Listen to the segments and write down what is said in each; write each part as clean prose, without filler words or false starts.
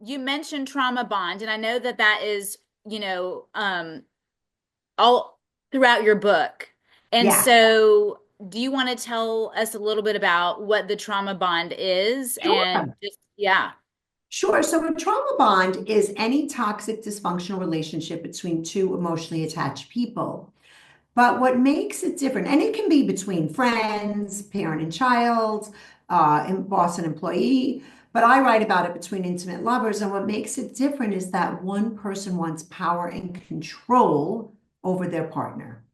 you mentioned trauma bond, and I know that that is, all throughout your book. And Yeah, so, do you want to tell us a little bit about what the trauma bond is? And sure. just, yeah. Sure. So a trauma bond is any toxic dysfunctional relationship between two emotionally attached people. But what makes it different, and it can be between friends, parent and child, and boss and employee, but I write about it between intimate lovers. And what makes it different is that one person wants power and control over their partner.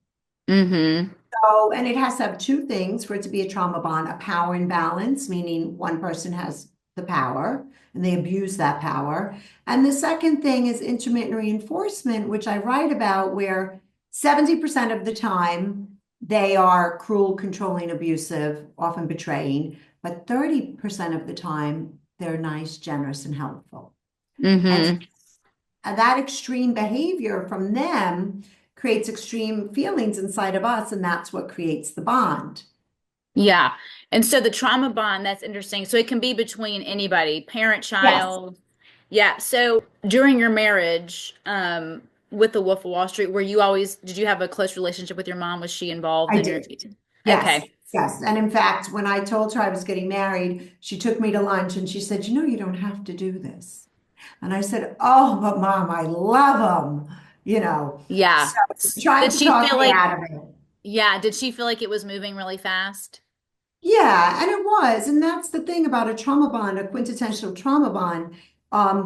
Mm-hmm. So, and it has to have two things for it to be a trauma bond, a power imbalance, meaning one person has the power and they abuse that power. And the second thing is intermittent reinforcement, which I write about, where 70% of the time they are cruel, controlling, abusive, often betraying, but 30% of the time they're nice, generous, and helpful. And Mm-hmm. that extreme behavior from them creates extreme feelings inside of us, and that's what creates the bond. Yeah. And so the trauma bond, that's interesting. So it can be between anybody, parent, Yes, child. Yeah. So during your marriage, with the Wolf of Wall Street, did you have a close relationship with your mom? Was she involved I in your, did. Yes, okay. yes. And in fact, when I told her I was getting married, she took me to lunch and she said, you don't have to do this. And I said, oh, but mom, I love him, Yeah. So she tried Did to she talk feel me like, out of it. yeah, did she feel like it was moving really fast? Yeah, and it was. And that's the thing about a trauma bond, a quintessential trauma bond.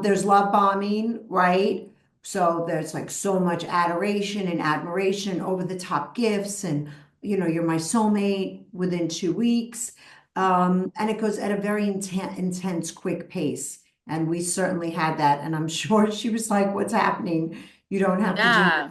There's love bombing, right? So there's like so much adoration and admiration, over the top gifts, and you're my soulmate within 2 weeks. And it goes at a very intense, quick pace. And we certainly had that. And I'm sure she was like, what's happening? You don't have to do Yeah.